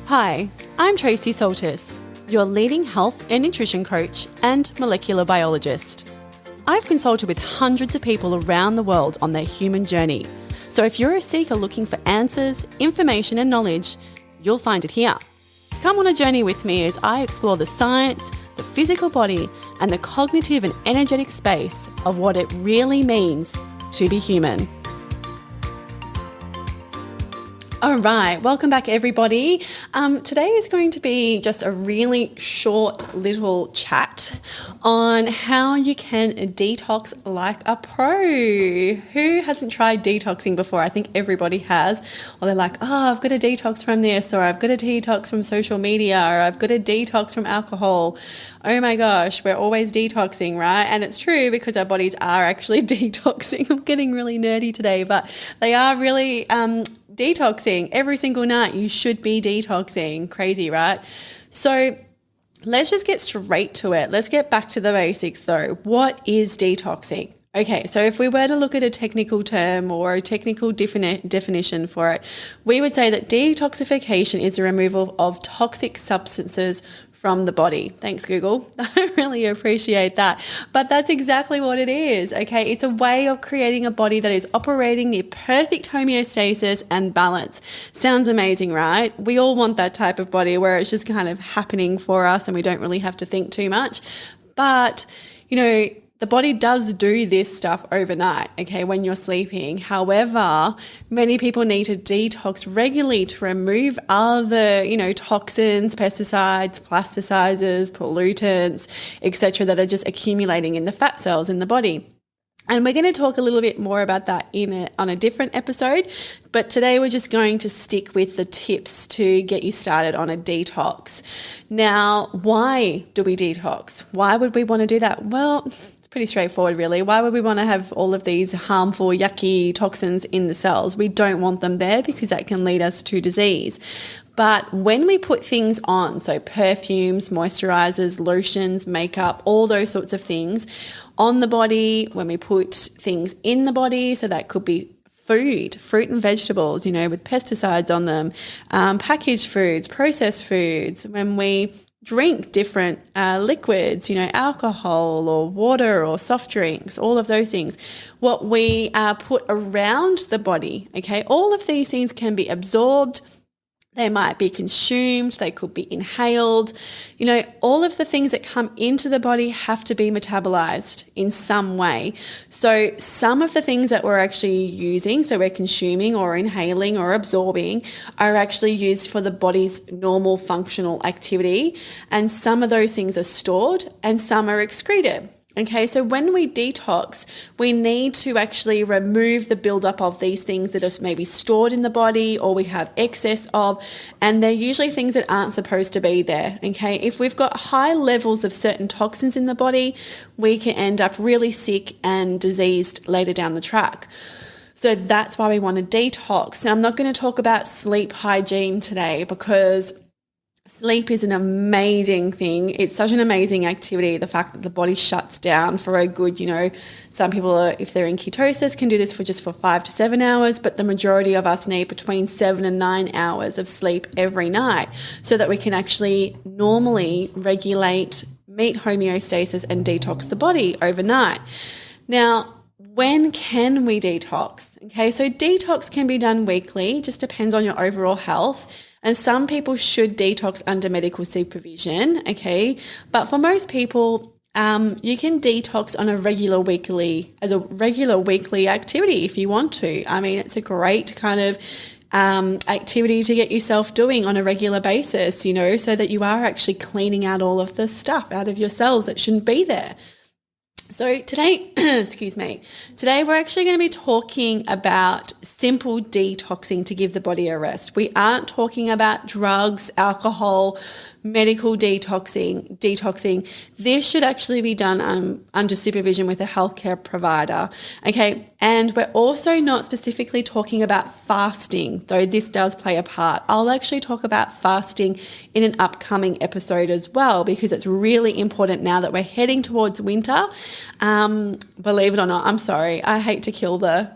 Hi, I'm Tracey, your leading health and nutrition coach and molecular biologist. I've consulted with hundreds of people around the world on their human journey. So if you're a seeker looking for answers, information and knowledge, you'll find it here. Come on a journey with me as I explore the science, the physical body, and the cognitive and energetic space of what it really means to be human. All right, welcome back everybody. Today is going to be just a really short little chat on how you can detox like a pro. Who hasn't tried detoxing before? I think everybody has. Or they're like, oh, I've got a detox from this, or I've got a detox from social media, or I've got a detox from alcohol. Oh my gosh, we're always detoxing, right? And it's true because our bodies are actually detoxing. I'm getting really nerdy today, but they are really detoxing every single night. You should be detoxing. Crazy, right? So let's just get straight to it. Let's get back to the basics though. What is detoxing? Okay, so if we were to look at a technical term or a technical definition for it, we would say that detoxification is the removal of toxic substances from the body. Thanks, Google. I really appreciate that. But that's exactly what it is, okay? It's a way of creating a body that is operating near perfect homeostasis and balance. Sounds amazing, right? We all want that type of body where it's just kind of happening for us and we don't really have to think too much. But, you know, the body does do this stuff overnight, okay, when you're sleeping. However, many people need to detox regularly to remove other, toxins, pesticides, plasticizers, pollutants, etc., that are just accumulating in the fat cells in the body. And we're going to talk a little bit more about that on a different episode. But today we're just going to stick with the tips to get you started on a detox. Now, why do we detox? Why would we want to do that? Well, it's pretty straightforward, really. Why would we want to have all of these harmful, yucky toxins in the cells? We don't want them there because that can lead us to disease. But when we put things on, so perfumes, moisturizers, lotions, makeup, all those sorts of things on the body, when we put things in the body, so that could be food, fruit and vegetables, with pesticides on them, packaged foods, processed foods, when we drink different liquids, alcohol or water or soft drinks, all of those things, what we put around the body, okay, all of these things can be absorbed. They might be consumed, they could be inhaled. All of the things that come into the body have to be metabolized in some way. So some of the things that we're actually using, so we're consuming or inhaling or absorbing, are actually used for the body's normal functional activity. And some of those things are stored and some are excreted. Okay, so when we detox, we need to actually remove the buildup of these things that are maybe stored in the body or we have excess of, and they're usually things that aren't supposed to be there. Okay, if we've got high levels of certain toxins in the body, we can end up really sick and diseased later down the track. So that's why we want to detox. Now, I'm not going to talk about sleep hygiene today because sleep is an amazing thing. It's such an amazing activity. The fact that the body shuts down for a good, some people are, if they're in ketosis, can do this for 5 to 7 hours, but the majority of us need between 7 and 9 hours of sleep every night so that we can actually normally regulate, meet homeostasis and detox the body overnight. Now, when can we detox? Okay, so detox can be done weekly, just depends on your overall health. And some people should detox under medical supervision, okay? But for most people, you can detox on a regular weekly activity if you want to. I mean, it's a great kind of activity to get yourself doing on a regular basis, so that you are actually cleaning out all of the stuff out of your cells that shouldn't be there. So today, today we're actually going to be talking about simple detoxing to give the body a rest. We aren't talking about drugs, alcohol, medical detoxing. This should actually be done under supervision with a healthcare provider. Okay. And we're also not specifically talking about fasting, though this does play a part. I'll actually talk about fasting in an upcoming episode as well, because it's really important now that we're heading towards winter. Believe it or not, I'm sorry, I hate to kill the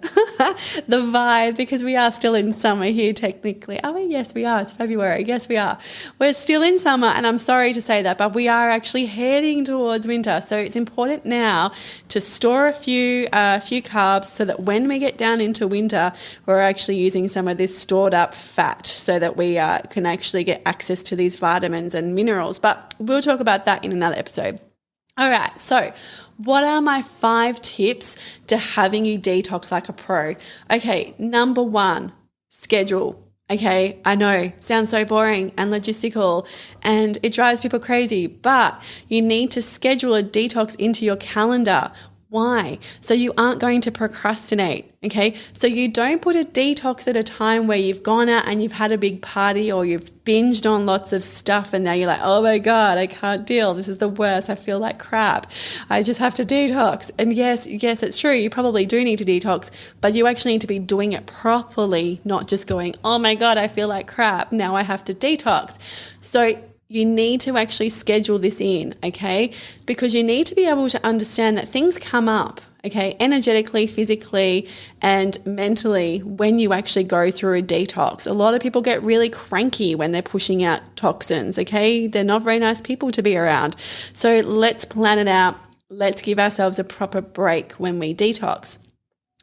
the vibe, because we are still in summer here technically. Oh, yes, we are. It's February. Yes, we are. We're still in summer, and I'm sorry to say that, but we are actually heading towards winter. So it's important now to store a few carbs, so that when we get down into winter, we're actually using some of this stored up fat, so that we can actually get access to these vitamins and minerals. But we'll talk about that in another episode. All right, so what are my 5 tips to having you detox like a pro? Okay, number 1, schedule. Okay, I know, sounds so boring and logistical, and it drives people crazy, but you need to schedule a detox into your calendar. Why? So you aren't going to procrastinate, okay? So you don't put a detox at a time where you've gone out and you've had a big party, or you've binged on lots of stuff, and now you're like, oh my God, I can't deal. This is the worst. I feel like crap. I just have to detox. And yes, it's true. You probably do need to detox, but you actually need to be doing it properly, not just going, oh my God, I feel like crap. Now I have to detox. So you need to actually schedule this in, okay? Because you need to be able to understand that things come up, okay, energetically, physically, and mentally when you actually go through a detox. A lot of people get really cranky when they're pushing out toxins, okay? They're not very nice people to be around. So let's plan it out. Let's give ourselves a proper break when we detox.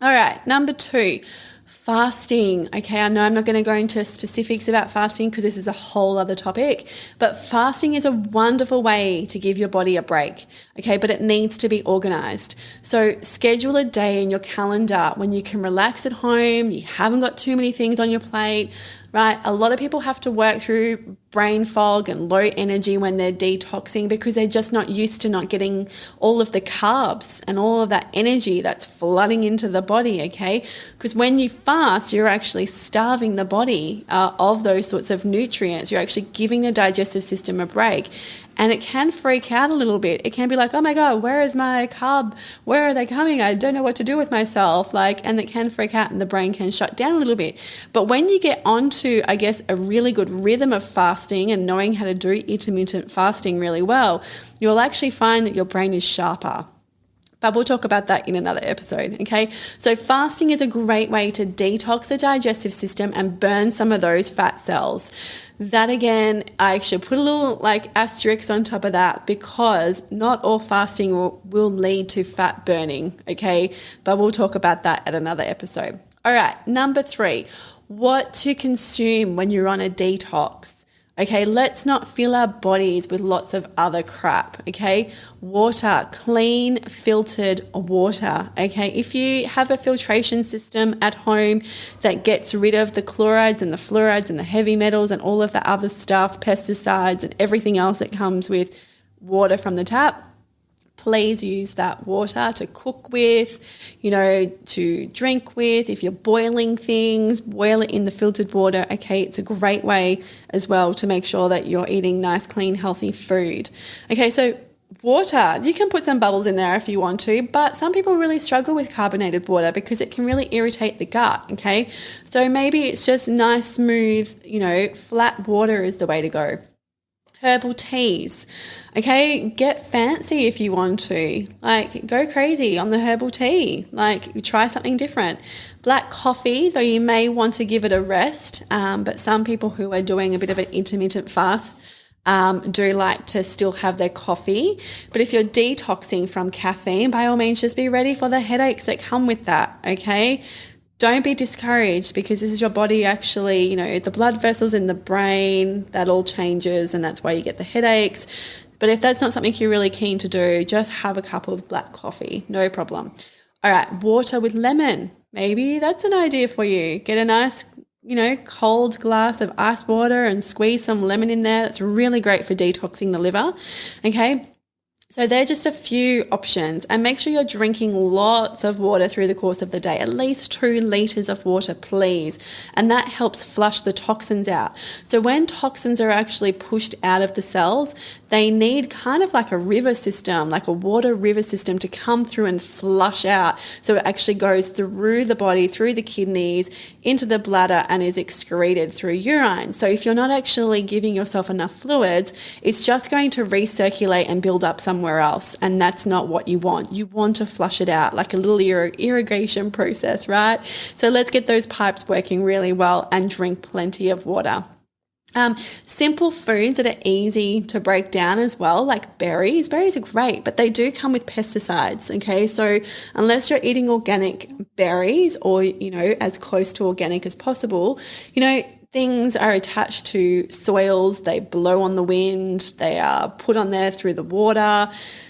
All right, number 2. Fasting. Okay, I know I'm not going to go into specifics about fasting because this is a whole other topic, but fasting is a wonderful way to give your body a break. Okay, but it needs to be organized. So schedule a day in your calendar when you can relax at home, you haven't got too many things on your plate, right? A lot of people have to work through brain fog and low energy when they're detoxing because they're just not used to not getting all of the carbs and all of that energy that's flooding into the body, okay? Because when you fast, you're actually starving the body of those sorts of nutrients. You're actually giving the digestive system a break. And it can freak out a little bit. It can be like, oh my God, where is my carb? Where are they coming? I don't know what to do with myself. And it can freak out and the brain can shut down a little bit. But when you get onto, I guess, a really good rhythm of fasting and knowing how to do intermittent fasting really well, you'll actually find that your brain is sharper. But we'll talk about that in another episode, okay? So fasting is a great way to detox the digestive system and burn some of those fat cells. That again, I should put a little asterisk on top of that because not all fasting will lead to fat burning, okay? But we'll talk about that at another episode. All right, number 3, what to consume when you're on a detox. Okay, let's not fill our bodies with lots of other crap, okay? Water, clean, filtered water, okay? If you have a filtration system at home that gets rid of the chlorides and the fluorides and the heavy metals and all of the other stuff, pesticides and everything else that comes with water from the tap, please use that water to cook with, to drink with. If you're boiling things, boil it in the filtered water. Okay, it's a great way as well to make sure that you're eating nice, clean, healthy food. Okay, so water, you can put some bubbles in there if you want to, but some people really struggle with carbonated water because it can really irritate the gut, okay? So maybe it's just nice, smooth, flat water is the way to go. Herbal teas, okay? Get fancy if you want to. Go crazy on the herbal tea. Try something different. Black coffee, though you may want to give it a rest, but some people who are doing a bit of an intermittent fast do like to still have their coffee. But if you're detoxing from caffeine, by all means, just be ready for the headaches that come with that, okay? Don't be discouraged because this is your body actually, the blood vessels in the brain, that all changes and that's why you get the headaches. But if that's not something you're really keen to do, just have a cup of black coffee, no problem. All right, water with lemon. Maybe that's an idea for you. Get a nice, cold glass of ice water and squeeze some lemon in there. That's really great for detoxing the liver, okay? So they're just a few options, and make sure you're drinking lots of water through the course of the day, at least 2 liters of water, please. And that helps flush the toxins out. So when toxins are actually pushed out of the cells, they need kind of like a river system, like a water river system to come through and flush out. So it actually goes through the body, through the kidneys, into the bladder, and is excreted through urine. So if you're not actually giving yourself enough fluids, it's just going to recirculate and build up somewhere else. And that's not what you want. You want to flush it out like a little irrigation process, right? So let's get those pipes working really well and drink plenty of water. Simple foods that are easy to break down as well, like berries. Berries are great, but they do come with pesticides, okay? So unless you're eating organic berries or, as close to organic as possible, things are attached to soils, they blow on the wind, they are put on there through the water.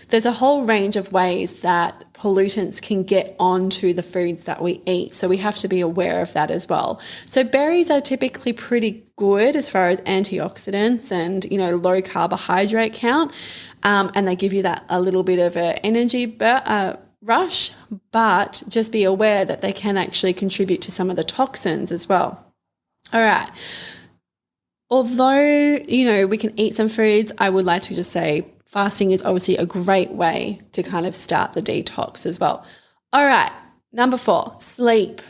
There's a whole range of ways that pollutants can get onto the foods that we eat. So we have to be aware of that as well. So berries are typically pretty good as far as antioxidants and, low carbohydrate count. And they give you that a little bit of an energy rush, but just be aware that they can actually contribute to some of the toxins as well. All right. Although, we can eat some foods, I would like to just say fasting is obviously a great way to kind of start the detox as well. All right. Number 4, sleep.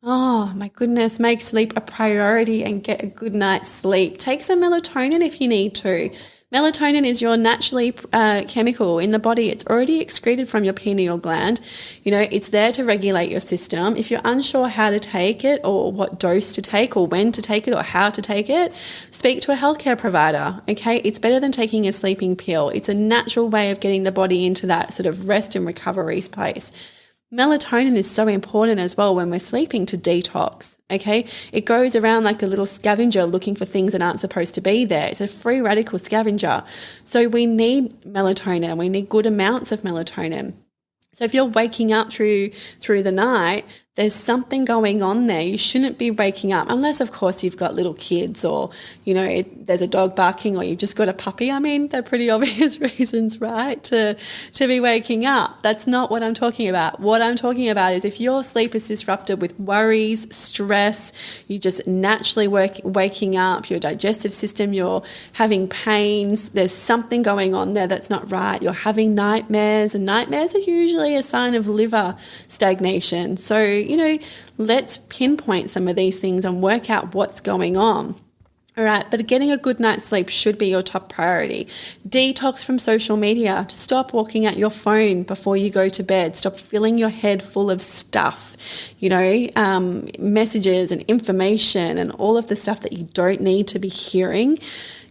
Oh my goodness, make sleep a priority and get a good night's sleep. Take some melatonin if you need to. Melatonin is your naturally chemical in the body. It's already excreted from your pineal gland. It's there to regulate your system. If you're unsure how to take it or what dose to take or when to take it or how to take it, speak to a healthcare provider, okay? It's better than taking a sleeping pill. It's a natural way of getting the body into that sort of rest and recovery place. Melatonin is so important as well when we're sleeping to detox, okay? It goes around like a little scavenger looking for things that aren't supposed to be there. It's a free radical scavenger. So we need melatonin. We need good amounts of melatonin. So if you're waking up through the night, there's something going on there. You shouldn't be waking up unless, of course, you've got little kids or, there's a dog barking or you've just got a puppy. I mean, they're pretty obvious reasons, right, to be waking up. That's not what I'm talking about. What I'm talking about is if your sleep is disrupted with worries, stress, you just naturally waking up, your digestive system, you're having pains, there's something going on there that's not right. You're having nightmares, and nightmares are usually a sign of liver stagnation. So, let's pinpoint some of these things and work out what's going on. All right, but getting a good night's sleep should be your top priority. Detox from social media. Stop looking at your phone before you go to bed. Stop filling your head full of stuff, messages and information and all of the stuff that you don't need to be hearing.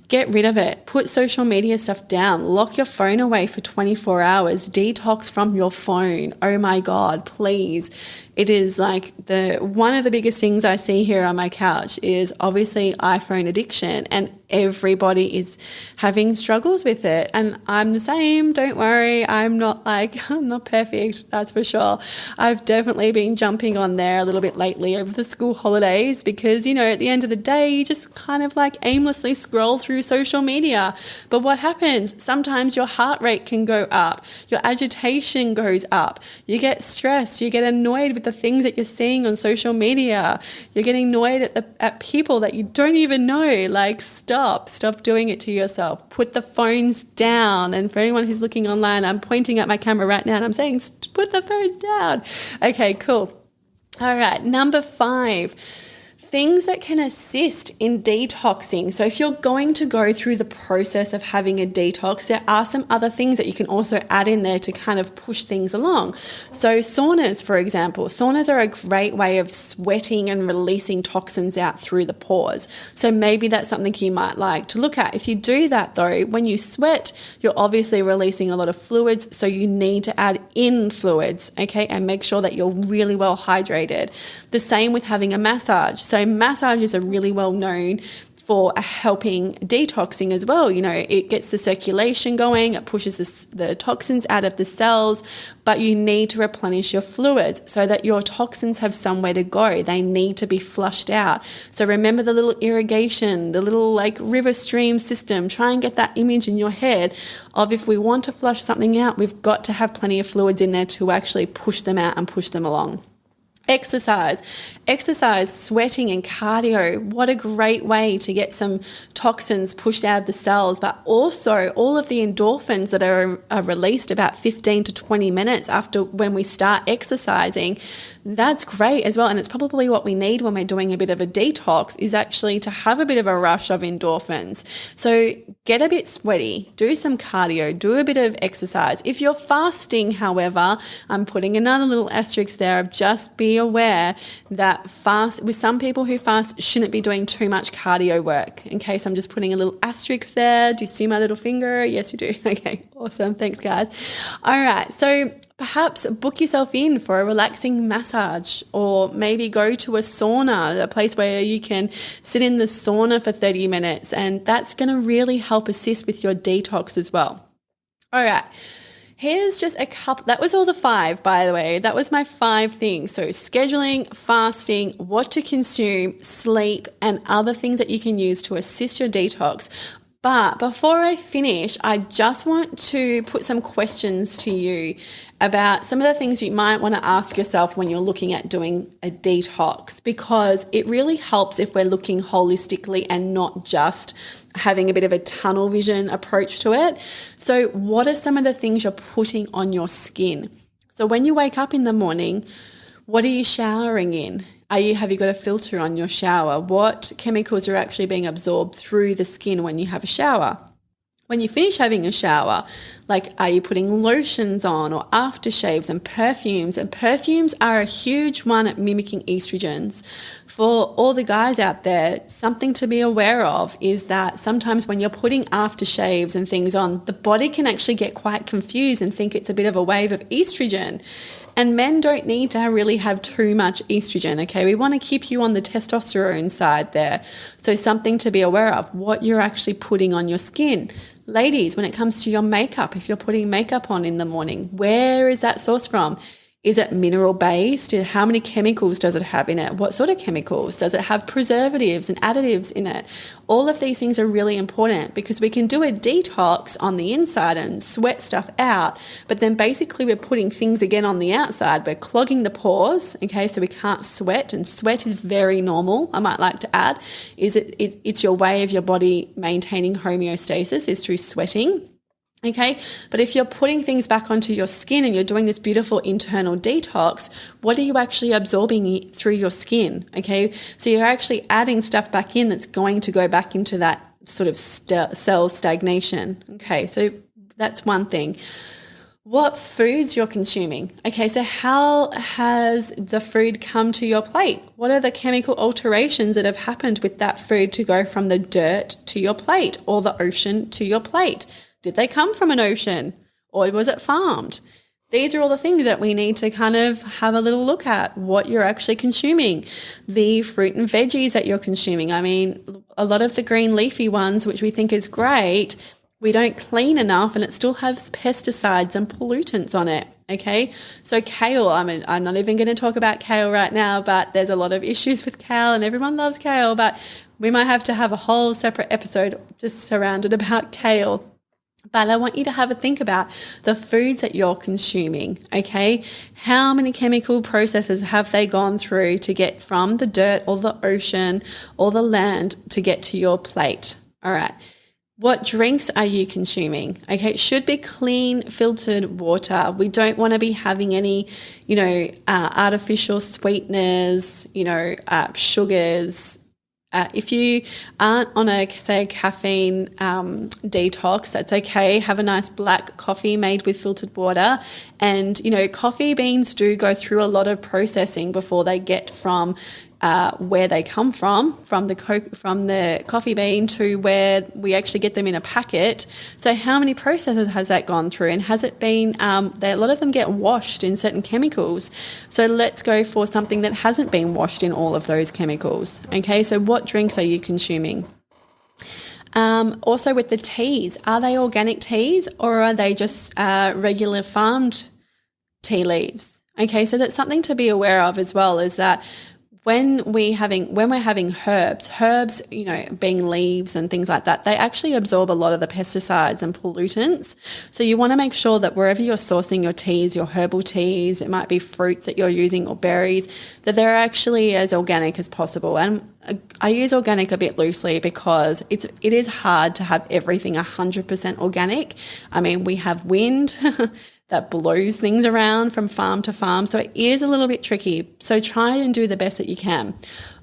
Get rid of it. Put social media stuff down. Lock your phone away for 24 hours. Detox from your phone. Oh my God, please. It is like one of the biggest things I see here on my couch is obviously iPhone addiction, and everybody is having struggles with it. And I'm the same. Don't worry. I'm not perfect. That's for sure. I've definitely been jumping on there a little bit lately over the school holidays because, at the end of the day, you just kind of like aimlessly scroll through social media. But what happens? Sometimes your heart rate can go up. Your agitation goes up. You get stressed. You get annoyed with the things that you're seeing on social media. You're getting annoyed at people that you don't even know. Like, stop doing it to yourself. Put the phones down. And for anyone who's looking online, I'm pointing at my camera right now and I'm saying, put the phones down. Okay, cool. All right, number 5. Things that can assist in detoxing. So if you're going to go through the process of having a detox, there are some other things that you can also add in there to kind of push things along. So saunas, for example. Saunas are a great way of sweating and releasing toxins out through the pores. So maybe that's something you might like to look at. If you do that though, when you sweat, you're obviously releasing a lot of fluids. So you need to add in fluids, okay? And make sure that you're really well hydrated. The same with having a massage. So massage is a really well known for helping detoxing as well. You know, it gets the circulation going, it pushes the toxins out of the cells, but you need to replenish your fluids so that your toxins have somewhere to go. They need to be flushed out. So remember the little irrigation, the little like river stream system. Try and get that image in your head of, if we want to flush something out, we've got to have plenty of fluids in there to actually push them out and push them along. Exercise, sweating and cardio. What a great way to get some toxins pushed out of the cells, but also all of the endorphins that are released about 15 to 20 minutes after when we start exercising. That's great as well. And it's probably what we need when we're doing a bit of a detox, is actually to have a bit of a rush of endorphins. So get a bit sweaty, do some cardio, do a bit of exercise. If you're fasting, however, I'm putting another little asterisk there of just be aware that with some people who fast shouldn't be doing too much cardio work. In case I'm just putting a little asterisk there. Do you see my little finger? Yes, you do. Okay, awesome. Thanks, guys. All right. So perhaps book yourself in for a relaxing massage, or maybe go to a sauna, a place where you can sit in the sauna for 30 minutes. And that's going to really help assist with your detox as well. All right. Here's just a couple. That was all the 5, by the way. That was my 5 things. So scheduling, fasting, what to consume, sleep, and other things that you can use to assist your detox. But before I finish, I just want to put some questions to you about some of the things you might want to ask yourself when you're looking at doing a detox, because it really helps if we're looking holistically and not just having a bit of a tunnel vision approach to it. So what are some of the things you're putting on your skin? So when you wake up in the morning, what are you showering in? Have you got a filter on your shower? What chemicals are actually being absorbed through the skin when you have a shower? When you finish having a shower, like, are you putting lotions on or aftershaves and perfumes? And perfumes are a huge one at mimicking estrogens. For all the guys out there, something to be aware of is that sometimes when you're putting aftershaves and things on, the body can actually get quite confused and think it's a bit of a wave of estrogen. And men don't need to really have too much estrogen, okay? We want to keep you on the testosterone side there. So something to be aware of, what you're actually putting on your skin. Ladies, when it comes to your makeup, if you're putting makeup on in the morning, where is that sourced from? Is it mineral based? How many chemicals does it have in it? What sort of chemicals? Does it have preservatives and additives in it? All of these things are really important, because we can do a detox on the inside and sweat stuff out, but then basically we're putting things again on the outside. We're clogging the pores, okay, so we can't sweat, and sweat is very normal. I might like to add, it's your way of your body maintaining homeostasis is through sweating. Okay, but if you're putting things back onto your skin and you're doing this beautiful internal detox, what are you actually absorbing through your skin? Okay, so you're actually adding stuff back in that's going to go back into that sort of cell stagnation. Okay, so that's one thing. What foods you're consuming. Okay, so how has the food come to your plate? What are the chemical alterations that have happened with that food to go from the dirt to your plate, or the ocean to your plate? Did they come from an ocean, or was it farmed? These are all the things that we need to kind of have a little look at, what you're actually consuming, the fruit and veggies that you're consuming. I mean, a lot of the green leafy ones, which we think is great, we don't clean enough, and it still has pesticides and pollutants on it. Okay, so kale, I mean, I'm not even going to talk about kale right now, but there's a lot of issues with kale, and everyone loves kale, but we might have to have a whole separate episode just surrounded about kale. But I want you to have a think about the foods that you're consuming, okay? How many chemical processes have they gone through to get from the dirt or the ocean or the land to get to your plate? All right. What drinks are you consuming? Okay, it should be clean, filtered water. We don't want to be having any, artificial sweeteners, sugars. If you aren't on a caffeine detox, that's okay. Have a nice black coffee made with filtered water. And, coffee beans do go through a lot of processing before they get from where they come from the coffee bean to where we actually get them in a packet. So how many processes has that gone through? And has it been, a lot of them get washed in certain chemicals. So let's go for something that hasn't been washed in all of those chemicals. Okay, so what drinks are you consuming? Also with the teas, are they organic teas or are they just regular farmed tea leaves? Okay, so that's something to be aware of as well, is that when we're having herbs, you know, being leaves and things like that, they actually absorb a lot of the pesticides and pollutants. So you want to make sure that wherever you're sourcing your teas, your herbal teas, it might be fruits that you're using or berries, that they're actually as organic as possible. And I use organic a bit loosely because it is hard to have everything 100% organic. I mean, we have wind that blows things around from farm to farm. So it is a little bit tricky. So try and do the best that you can.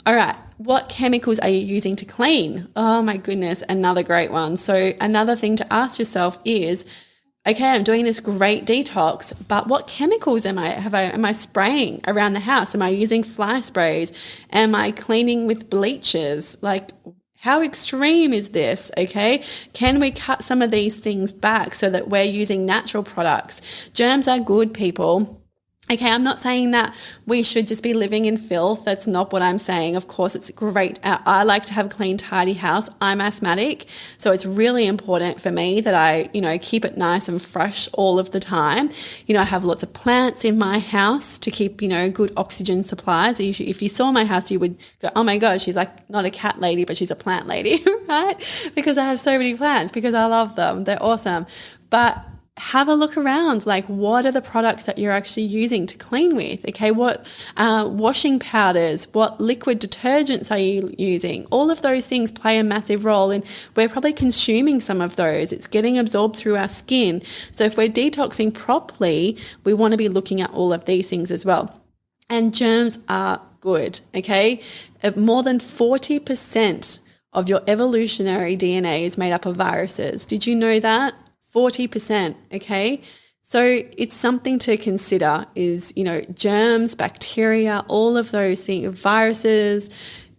All right. What chemicals are you using to clean? Oh my goodness. Another great one. So another thing to ask yourself is, okay, I'm doing this great detox, but what chemicals am I spraying around the house? Am I using fly sprays? Am I cleaning with bleaches? Like, how extreme is this? Okay. Can we cut some of these things back so that we're using natural products? Germs are good, people. Okay, I'm not saying that we should just be living in filth. That's not what I'm saying. Of course, it's great. I like to have a clean, tidy house. I'm asthmatic, so it's really important for me that I, you know, keep it nice and fresh all of the time. You know, I have lots of plants in my house to keep, you know, good oxygen supplies. If you saw my house, you would go, oh my God, she's like not a cat lady, but she's a plant lady, right? Because I have so many plants, because I love them. They're awesome. But have a look around, like what are the products that you're actually using to clean with? Okay, what washing powders, what liquid detergents are you using? All of those things play a massive role, and we're probably consuming some of those. It's getting absorbed through our skin. So if we're detoxing properly, we want to be looking at all of these things as well. And germs are good, okay? More than 40% of your evolutionary DNA is made up of viruses. Did you know that? 40%, okay? So it's something to consider is, you know, germs, bacteria, all of those things, viruses,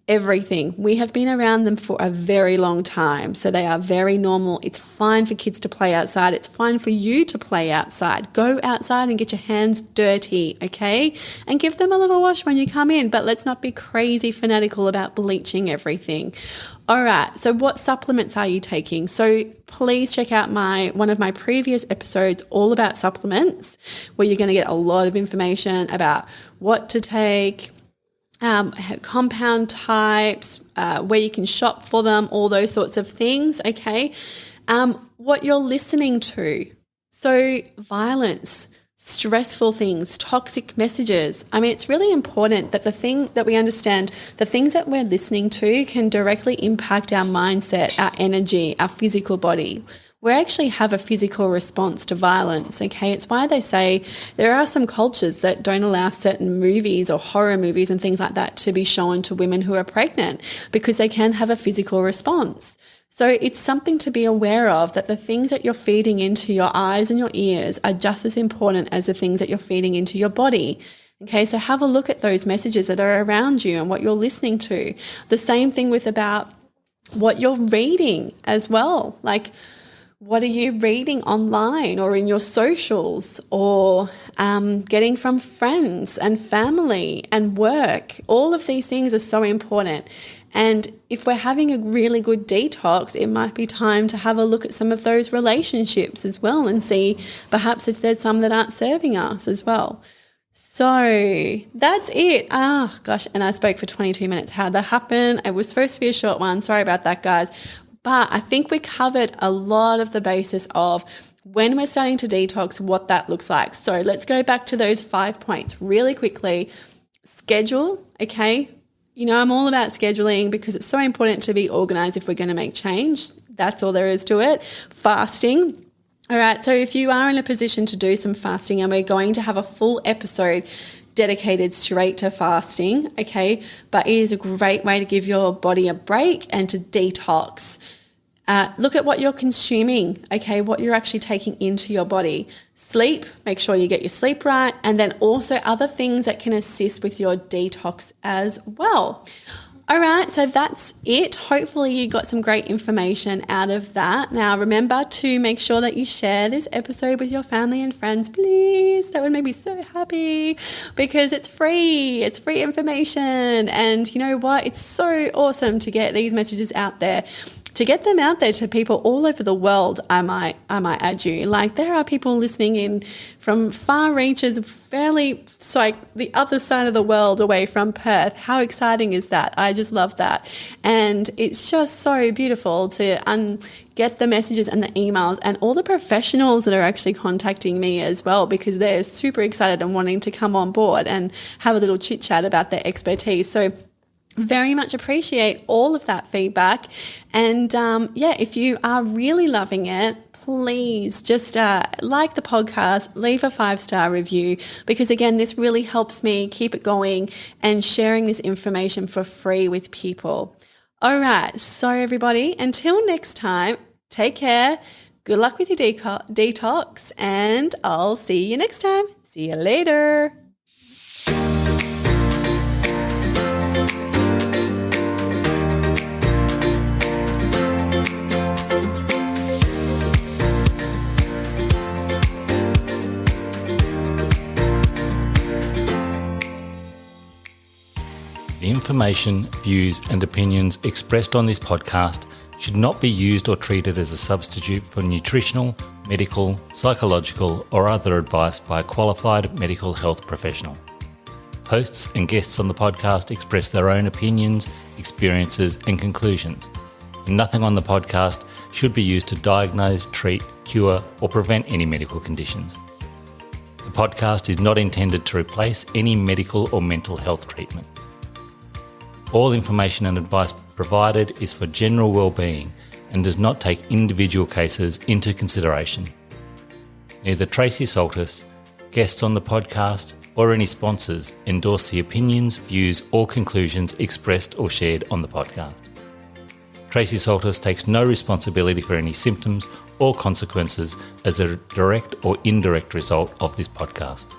everything. We have been around them for a very long time, so they are very normal. It's fine for kids to play outside. It's fine for you to play outside. Go outside and get your hands dirty, okay? And give them a little wash when you come in, but let's not be crazy fanatical about bleaching everything. All right, so what supplements are you taking? So please check out one of my previous episodes all about supplements, where you're going to get a lot of information about what to take, compound types, where you can shop for them, all those sorts of things, okay? What you're listening to. So violence, stressful things, toxic messages. I mean, it's really important that the thing that we understand, the things that we're listening to can directly impact our mindset, our energy, our physical body. We actually have a physical response to violence, okay? It's why they say there are some cultures that don't allow certain movies or horror movies and things like that to be shown to women who are pregnant, because they can have a physical response. So it's something to be aware of, that the things that you're feeding into your eyes and your ears are just as important as the things that you're feeding into your body. Okay, so have a look at those messages that are around you and what you're listening to. The same thing with about what you're reading as well. Like, what are you reading online or in your socials, or getting from friends and family and work? All of these things are so important. And if we're having a really good detox, it might be time to have a look at some of those relationships as well and see perhaps if there's some that aren't serving us as well. So that's it. Oh, gosh. And I spoke for 22 minutes. How'd that happen? It was supposed to be a short one. Sorry about that, guys. But I think we covered a lot of the basis of when we're starting to detox, what that looks like. So let's go back to those 5 points really quickly. Schedule, okay? You know, I'm all about scheduling because it's so important to be organized if we're going to make change. That's all there is to it. Fasting. All right, so if you are in a position to do some fasting, and we're going to have a full episode dedicated straight to fasting, okay? But it is a great way to give your body a break and to detox. Look at what you're consuming, okay? What you're actually taking into your body. Sleep, make sure you get your sleep right, and then also other things that can assist with your detox as well. All right, so that's it. Hopefully you got some great information out of that. Now, remember to make sure that you share this episode with your family and friends, please. That would make me so happy because it's free. It's free information. And you know what? It's so awesome to get these messages out there to get them out there to people all over the world. I might add you. Like, there are people listening in from far reaches, like the other side of the world away from Perth. How exciting is that? I just love that. And it's just so beautiful to get the messages and the emails and all the professionals that are actually contacting me as well, because they're super excited and wanting to come on board and have a little chit chat about their expertise. So very much appreciate all of that feedback. And if you are really loving it, please just like the podcast, leave a 5-star review, because again, this really helps me keep it going and sharing this information for free with people. All right, so everybody, until next time, take care, good luck with your detox, and I'll see you next time. See you later. The information, views and opinions expressed on this podcast should not be used or treated as a substitute for nutritional, medical, psychological or other advice by a qualified medical health professional. Hosts and guests on the podcast express their own opinions, experiences and conclusions, and nothing on the podcast should be used to diagnose, treat, cure or prevent any medical conditions. The podcast is not intended to replace any medical or mental health treatment. All information and advice provided is for general well-being and does not take individual cases into consideration. Neither Tracey Saltis, guests on the podcast, or any sponsors endorse the opinions, views or conclusions expressed or shared on the podcast. Tracey Saltis takes no responsibility for any symptoms or consequences as a direct or indirect result of this podcast.